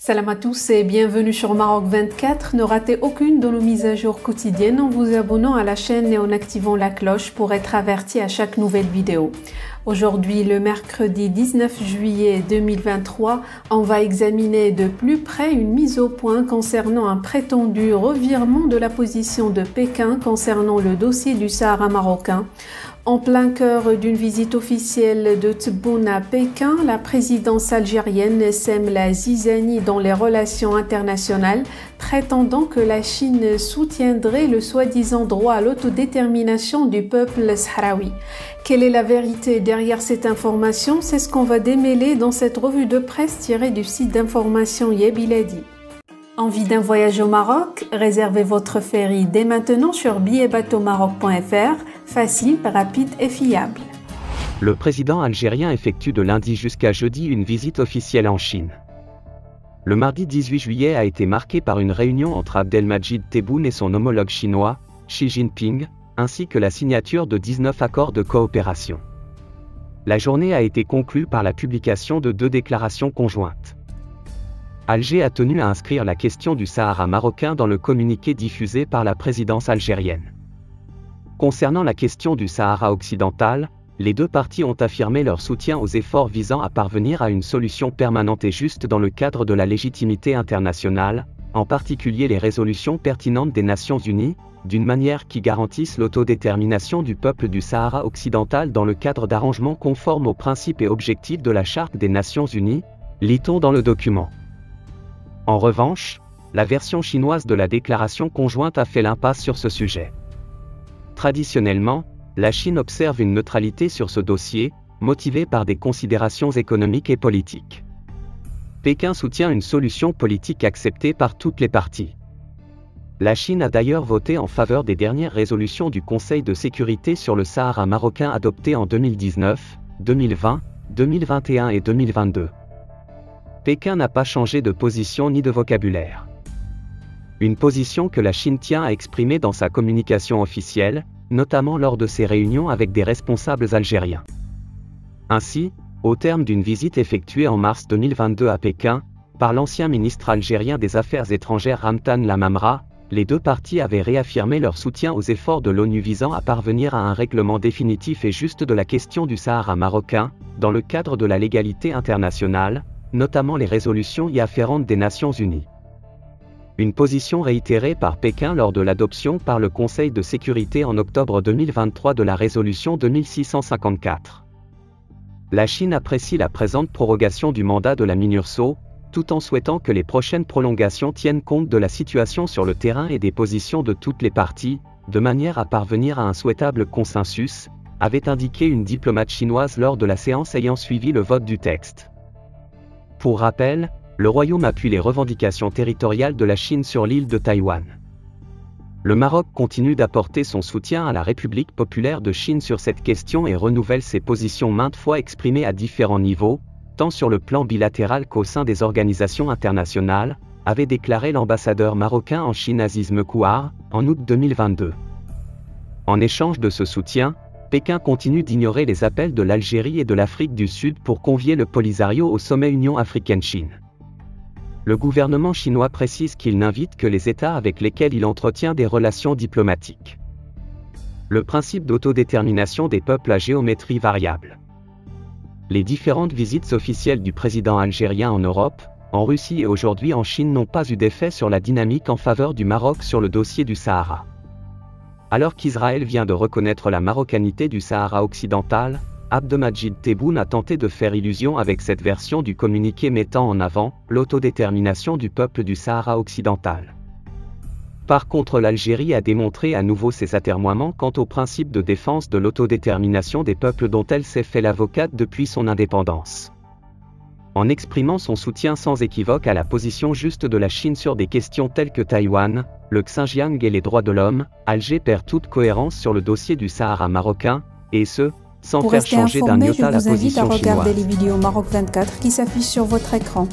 Salam à tous et bienvenue sur Maroc 24. Ne ratez aucune de nos mises à jour quotidiennes en vous abonnant à la chaîne et en activant la cloche pour être averti à chaque nouvelle vidéo. Aujourd'hui, le mercredi 19 juillet 2023, on va examiner de plus près une mise au point concernant un prétendu revirement de la position de Pékin concernant le dossier du Sahara marocain. En plein cœur d'une visite officielle de Tebboune à Pékin, la présidence algérienne sème la zizanie dans les relations internationales, prétendant que la Chine soutiendrait le soi-disant droit à l'autodétermination du peuple sahraoui. Quelle est la vérité derrière cette information? C'est ce qu'on va démêler dans cette revue de presse tirée du site d'information Yebiladi. Envie d'un voyage au Maroc? Réservez votre ferry dès maintenant sur billetbateaumaroc.fr. Facile, rapide et fiable. Le président algérien effectue de lundi jusqu'à jeudi une visite officielle en Chine. Le mardi 18 juillet a été marqué par une réunion entre Abdelmadjid Tebboune et son homologue chinois, Xi Jinping, ainsi que la signature de 19 accords de coopération. La journée a été conclue par la publication de 2 déclarations conjointes. Alger a tenu à inscrire la question du Sahara marocain dans le communiqué diffusé par la présidence algérienne. Concernant la question du Sahara occidental, les deux parties ont affirmé leur soutien aux efforts visant à parvenir à une solution permanente et juste dans le cadre de la légitimité internationale, en particulier les résolutions pertinentes des Nations Unies, d'une manière qui garantisse l'autodétermination du peuple du Sahara occidental dans le cadre d'arrangements conformes aux principes et objectifs de la Charte des Nations Unies, lit-on dans le document. En revanche, la version chinoise de la déclaration conjointe a fait l'impasse sur ce sujet. Traditionnellement, la Chine observe une neutralité sur ce dossier, motivée par des considérations économiques et politiques. Pékin soutient une solution politique acceptée par toutes les parties. La Chine a d'ailleurs voté en faveur des dernières résolutions du Conseil de sécurité sur le Sahara marocain adoptées en 2019, 2020, 2021 et 2022. Pékin n'a pas changé de position ni de vocabulaire. Une position que la Chine tient à exprimer dans sa communication officielle, notamment lors de ses réunions avec des responsables algériens. Ainsi, au terme d'une visite effectuée en mars 2022 à Pékin, par l'ancien ministre algérien des Affaires étrangères Ramtan Lamamra, les deux parties avaient réaffirmé leur soutien aux efforts de l'ONU visant à parvenir à un règlement définitif et juste de la question du Sahara marocain, dans le cadre de la légalité internationale, notamment les résolutions y afférentes des Nations Unies. Une position réitérée par Pékin lors de l'adoption par le Conseil de sécurité en octobre 2023 de la résolution 2654. La Chine apprécie la présente prorogation du mandat de la MINURSO, tout en souhaitant que les prochaines prolongations tiennent compte de la situation sur le terrain et des positions de toutes les parties, de manière à parvenir à un souhaitable consensus, avait indiqué une diplomate chinoise lors de la séance ayant suivi le vote du texte. Pour rappel, le Royaume appuie les revendications territoriales de la Chine sur l'île de Taïwan. Le Maroc continue d'apporter son soutien à la République populaire de Chine sur cette question et renouvelle ses positions maintes fois exprimées à différents niveaux, tant sur le plan bilatéral qu'au sein des organisations internationales, avait déclaré l'ambassadeur marocain en Chine Aziz Mekouar, en août 2022. En échange de ce soutien, Pékin continue d'ignorer les appels de l'Algérie et de l'Afrique du Sud pour convier le Polisario au sommet Union africaine-Chine. Le gouvernement chinois précise qu'il n'invite que les États avec lesquels il entretient des relations diplomatiques. Le principe d'autodétermination des peuples à géométrie variable. Les différentes visites officielles du président algérien en Europe, en Russie et aujourd'hui en Chine n'ont pas eu d'effet sur la dynamique en faveur du Maroc sur le dossier du Sahara. Alors qu'Israël vient de reconnaître la marocanité du Sahara occidental, Abdelmadjid Tebboune a tenté de faire illusion avec cette version du communiqué mettant en avant l'autodétermination du peuple du Sahara occidental. Par contre, l'Algérie a démontré à nouveau ses atermoiements quant au principe de défense de l'autodétermination des peuples dont elle s'est fait l'avocate depuis son indépendance. En exprimant son soutien sans équivoque à la position juste de la Chine sur des questions telles que Taïwan, le Xinjiang et les droits de l'homme, Alger perd toute cohérence sur le dossier du Sahara marocain, et ce, sans faire changer d'un iota la position chinoise. Pour rester informé, je vous invite à regarder les vidéos Maroc 24 qui s'affichent sur votre écran.